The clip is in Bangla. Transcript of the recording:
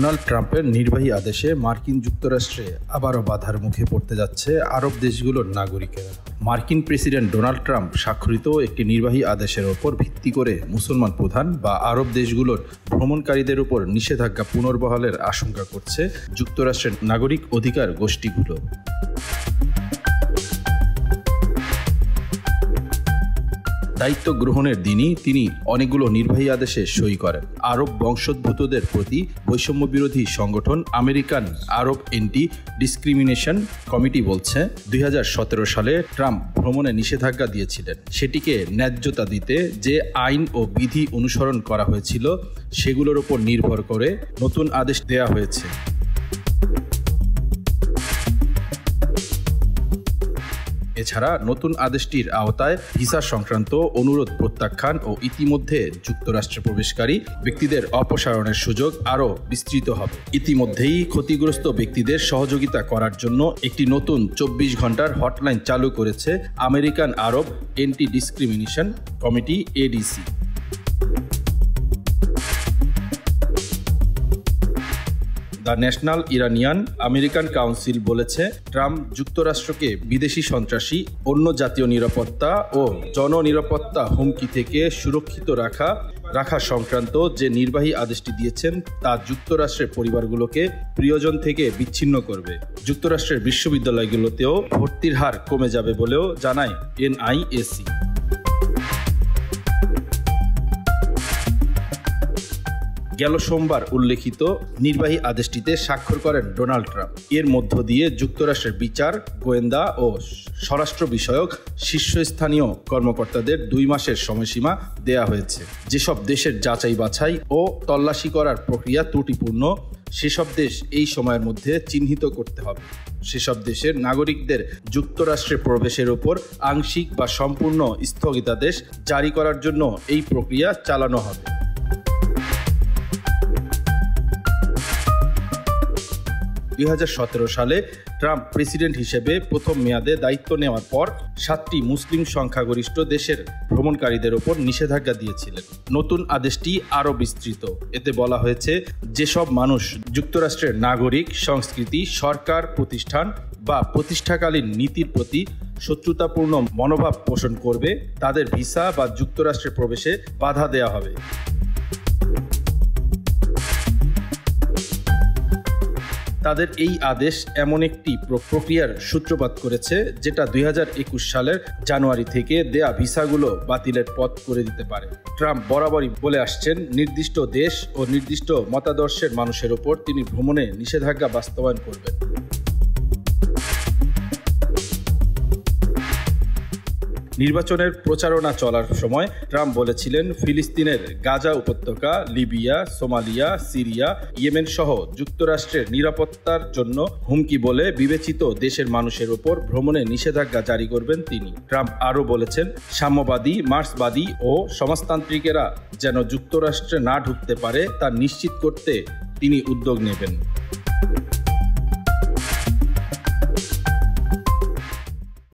ডোনাল্ড ট্রাম্পের নির্বাহী আদেশে মার্কিন যুক্তরাষ্ট্রে আবারও বাধার মুখে পড়তে যাচ্ছে আরব দেশগুলোর নাগরিকেরা। মার্কিন প্রেসিডেন্ট ডোনাল্ড ট্রাম্প স্বাক্ষরিত একটি নির্বাহী আদেশের ওপর ভিত্তি করে মুসলমান প্রধান বা আরব দেশগুলোর ভ্রমণকারীদের উপর নিষেধাজ্ঞা পুনর্বহালের আশঙ্কা করছে যুক্তরাষ্ট্রের নাগরিক অধিকার গোষ্ঠীগুলো। দায়িত্ব গ্রহণের দিনই তিনি অনেকগুলো নির্বাহী আদেশে সই করেন। আরব বংশোদ্ভূতদের প্রতি বৈষম্য বিরোধী সংগঠন আমেরিকান আরব অ্যান্টি ডিসক্রিমিনেশন কমিটি বলছে 2017 সালে ট্রাম্প ভ্রমণে নিষেধাজ্ঞা দিয়েছিলেন। সেটিকে ন্যায্যতা দিতে যে আইন ও বিধি অনুসরণ করা হয়েছিল সেগুলোর উপর নির্ভর করে নতুন আদেশ দেয়া হয়েছে। এছাড়া নতুন আদেশটির আওতায় ভিসা সংক্রান্ত অনুরোধ প্রত্যাখ্যান ও ইতিমধ্যে যুক্তরাষ্ট্রে প্রবেশকারী ব্যক্তিদের অপসারণের সুযোগ আরও বিস্তৃত হবে। ইতিমধ্যেই ক্ষতিগ্রস্ত ব্যক্তিদের সহযোগিতা করার জন্য একটি নতুন 24 ঘন্টার হটলাইন চালু করেছে American Arab anti discrimination committee ADC. The national Iranian American council বলেছে, ট্রাম্প যুক্তরাষ্ট্রকে বিদেশি সন্ত্রাসী, অন্য জাতীয় নিরাপত্তা ও জননিরাপত্তা হুমকি থেকে সুরক্ষিত রাখা সংক্রান্ত যে নির্বাহী আদেশটি দিয়েছেন তা যুক্তরাষ্ট্রের পরিবারগুলোকে প্রিয়জন থেকে বিচ্ছিন্ন করবে। যুক্তরাষ্ট্রের বিশ্ববিদ্যালয়গুলোতেও ভর্তির হার কমে যাবে বলেও জানায় এনআইএসি। গেল সোমবার উল্লেখিত নির্বাহী আদেশটিতে স্বাক্ষর করেন ডোনাল্ড ট্রাম্প। এর মধ্য দিয়ে যুক্তরাষ্ট্রের বিচার, গোয়েন্দা ও স্বরাষ্ট্র বিষয়ক শীর্ষস্থানীয় কর্মকর্তাদের 2 মাসের সময়সীমা দেয়া হয়েছে। যেসব দেশের যাচাই বাছাই ও তল্লাশি করার প্রক্রিয়া ত্রুটিপূর্ণ সেসব দেশ এই সময়ের মধ্যে চিহ্নিত করতে হবে। সেসব দেশের নাগরিকদের যুক্তরাষ্ট্রে প্রবেশের ওপর আংশিক বা সম্পূর্ণ স্থগিতাদেশ জারি করার জন্য এই প্রক্রিয়া চালানো হবে। 2017 সালে ট্রাম্প প্রেসিডেন্ট হিসেবে প্রথম মেয়াদে দায়িত্ব নেওয়ার পর 7টি মুসলিম সংখ্যাগরিষ্ঠ দেশের ভ্রমণকারীদের ওপর নিষেধাজ্ঞা দিয়েছিলেন। নতুন আদেশটি আরও বিস্তৃত। এতে বলা হয়েছে, যেসব মানুষ যুক্তরাষ্ট্রের নাগরিক, সংস্কৃতি, সরকার, প্রতিষ্ঠান বা প্রতিষ্ঠাকালীন নীতির প্রতি শত্রুতাপূর্ণ মনোভাব পোষণ করবে তাদের ভিসা বা যুক্তরাষ্ট্রে প্রবেশে বাধা দেওয়া হবে। তাদের এই আদেশ এমন একটি প্রক্রিয়ার সূত্রপাত করেছে যেটা 2021 সালের জানুয়ারি থেকে দেয়া ভিসাগুলো বাতিলের পথ করে দিতে পারে। ট্রাম্প বরাবরই বলে আসছেন, নির্দিষ্ট দেশ ও নির্দিষ্ট মতাদর্শের মানুষের ওপর তিনি ভ্রমণে নিষেধাজ্ঞা বাস্তবায়ন করবেন। নির্বাচনের প্রচারণা চলার সময় ট্রাম্প বলেছিলেন, ফিলিস্তিনের গাজা উপত্যকা, লিবিয়া, সোমালিয়া, সিরিয়া, ইয়েমেন সহ যুক্তরাষ্ট্রের নিরাপত্তার জন্য হুমকি বলে বিবেচিত দেশের মানুষের ওপর ভ্রমণে নিষেধাজ্ঞা জারি করবেন তিনি। ট্রাম্প আরও বলেছেন, সাম্যবাদী, মার্ক্সবাদী ও সমাজতান্ত্রিকেরা যেন যুক্তরাষ্ট্রে না ঢুকতে পারে তা নিশ্চিত করতে তিনি উদ্যোগ নেবেন।